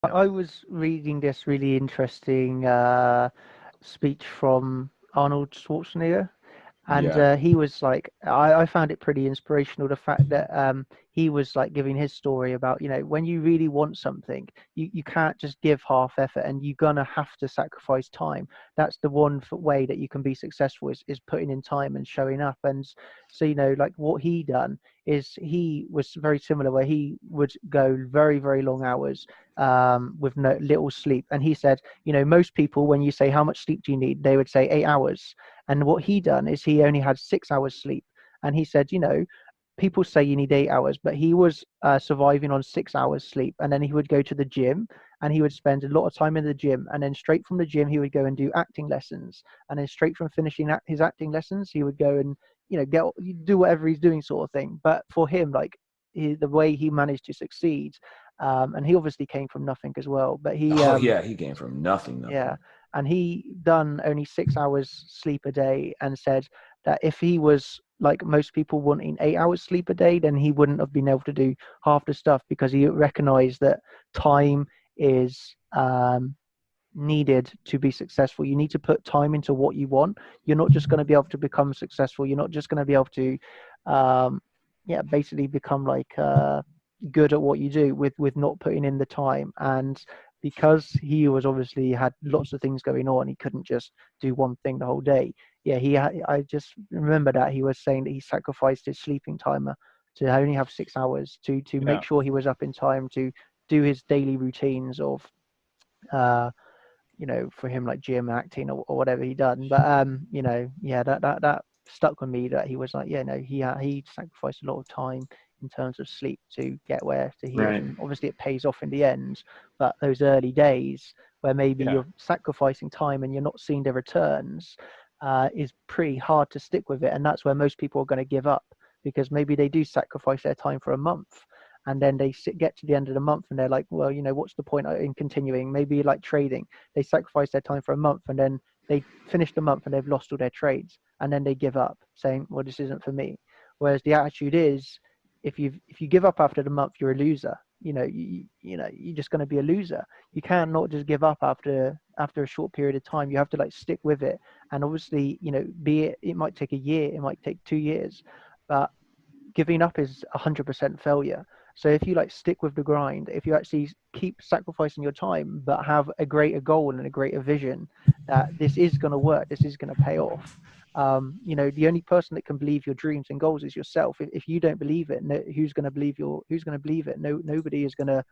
I was reading this really interesting speech from Arnold Schwarzenegger, and Yeah. he was like, I found it pretty inspirational, the fact that he was like giving his story about, when you really want something, you can't just give half effort, and you're gonna have to sacrifice time. That's the one way that you can be successful, is putting in time and showing up. And so, like what he done is he was very similar, where he would go very, very long hours with no little sleep. And he said, most people, when you say how much sleep do you need, they would say 8 hours. And what he done is he only had 6 hours sleep. And he said, people say you need 8 hours, but he was surviving on 6 hours sleep. And then he would go to the gym, and he would spend a lot of time in the gym. And then straight from the gym, he would go and do acting lessons. And then straight from finishing his acting lessons, he would go and, get do whatever he's doing, sort of thing. But for him, like, the way he managed to succeed, and he obviously came from nothing as well. But he, Oh yeah, he came from nothing, yeah, nothing. and he done only 6 hours sleep a day, and said that if he was like most people wanting 8 hours sleep a day, then he wouldn't have been able to do half the stuff, because he recognized that time is needed to be successful. You need to put time into what you want. You're not just going to be able to become successful. You're not just going to be able to, um, yeah, basically become like good at what you do with not putting in the time. And because he was obviously had lots of things going on, he couldn't just do one thing the whole day. Yeah, I just remember that he was saying that he sacrificed his sleeping timer to only have 6 hours to make Yeah. sure he was up in time to do his daily routines of uh for him, like gym, acting, or whatever he done. But yeah, that stuck with me, that he was like, yeah, no, he sacrificed a lot of time in terms of sleep to get where to he is. Right. And obviously it pays off in the end. But those early days where maybe Yeah. you're sacrificing time and you're not seeing the returns, is pretty hard to stick with it. And that's where most people are going to give up, because maybe they do sacrifice their time for a month, and then they get to the end of the month and they're like, well, what's the point in continuing? Maybe like trading, they sacrifice their time for a month, and then they finish the month and they've lost all their trades, and then they give up, saying, well, this isn't for me. Whereas the attitude is, if you give up after the month, you're a loser. You're just going to be a loser. You can't not just give up after a short period of time. You have to like stick with it. And obviously, be it might take a year, it might take 2 years, but giving up is 100% failure. So if you like stick with the grind, if you actually keep sacrificing your time, but have a greater goal and a greater vision that this is going to work, this is going to pay off. The only person that can believe your dreams and goals is yourself. If you don't believe it, no, who's going to believe it? No, nobody is going to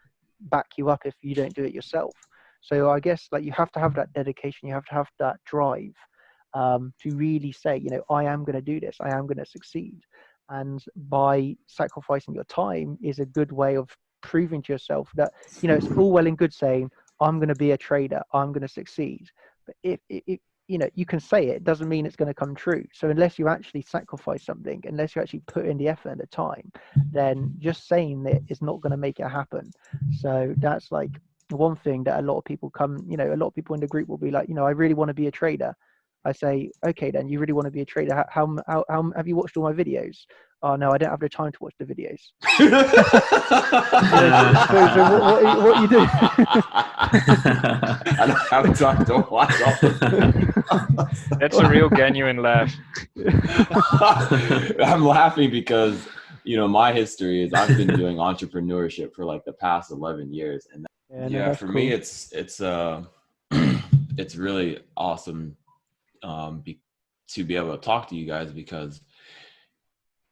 back you up if you don't do it yourself. So I guess like you have to have that dedication, you have to have that drive, to really say, I am going to do this, I am going to succeed. And by sacrificing your time is a good way of proving to yourself that, it's all well and good saying, I'm going to be a trader, I'm going to succeed. But if you can say it, it doesn't mean it's going to come true. So unless you actually sacrifice something, unless you actually put in the effort and the time, then just saying it is not going to make it happen. So that's like one thing that a lot of people a lot of people in the group will be like, I really want to be a trader. I say, okay, then you really want to be a trader. How have you watched all my videos? Oh no, I don't have the time to watch the videos. So what you do? I don't have time to watch all the That's a real genuine laugh. I'm laughing because my history is I've been doing entrepreneurship for like the past 11 years, and Yeah, no, yeah, that's for me cool. it's it's really awesome to be able to talk to you guys, because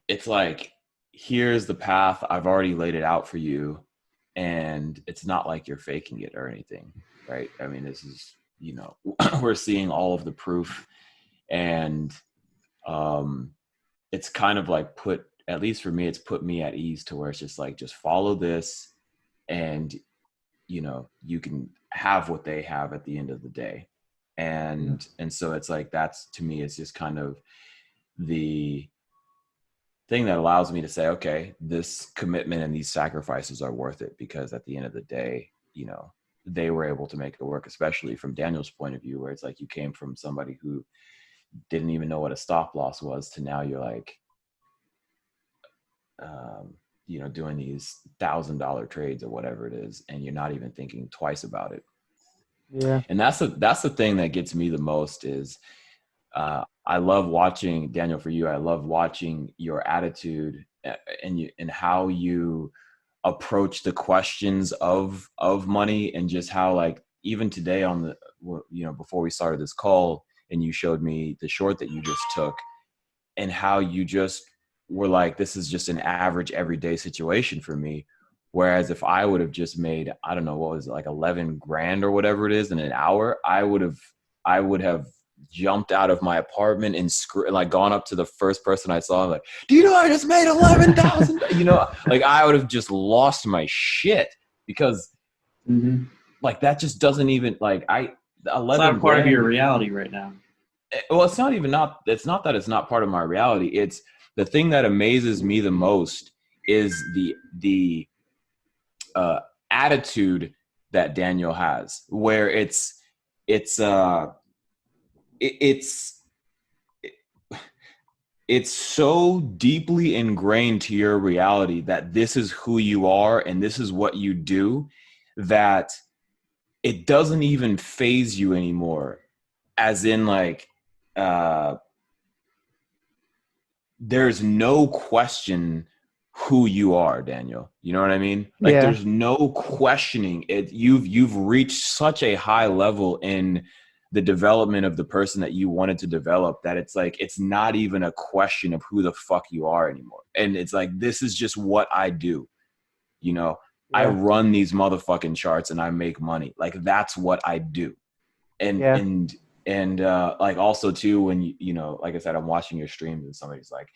it's like, here's the path, I've already laid it out for you, and it's not like you're faking it or anything, right? I mean, this is we're seeing all of the proof, and it's kind of like at least for me, it's put me at ease, to where it's just like, just follow this, and you can have what they have at the end of the day. And so it's like, that's, to me, it's just kind of the thing that allows me to say, okay, this commitment and these sacrifices are worth it, because at the end of the day, they were able to make it work, especially from Daniel's point of view, where it's like, you came from somebody who didn't even know what a stop loss was, to now you're like, doing these $1,000 trades or whatever it is, and you're not even thinking twice about it. Yeah. And that's the thing that gets me the most is I love watching, Daniel, for you, I love watching your attitude and how you approach the questions of money, and just how, like, even today on the, before we started this call and you showed me the short that you just took, and how you just were like, this is just an average everyday situation for me. Whereas if I would have just made, I don't know, what was it, like 11 grand or whatever it is in an hour, I would have jumped out of my apartment and like gone up to the first person I saw, like, do you know I just made 11,000? Like I would have just lost my shit, because like that just doesn't even, like, It's 11 not a part of your grand. reality right now. Well, it's not that it's not part of my reality. It's the thing that amazes me the most is the attitude that Daniel has, where it's it's so deeply ingrained to your reality that this is who you are and this is what you do, that it doesn't even phase you anymore. As in, like, there's no question who you are, Daniel. You know what I mean? Like, Yeah. there's no questioning it. You've reached such a high level in the development of the person that you wanted to develop, that it's like, it's not even a question of who the fuck you are anymore. And it's like, this is just what I do. I Yeah. run these motherfucking charts and I make money. Like, that's what I do. And Yeah. like, also too, when like I said, I'm watching your streams and somebody's like,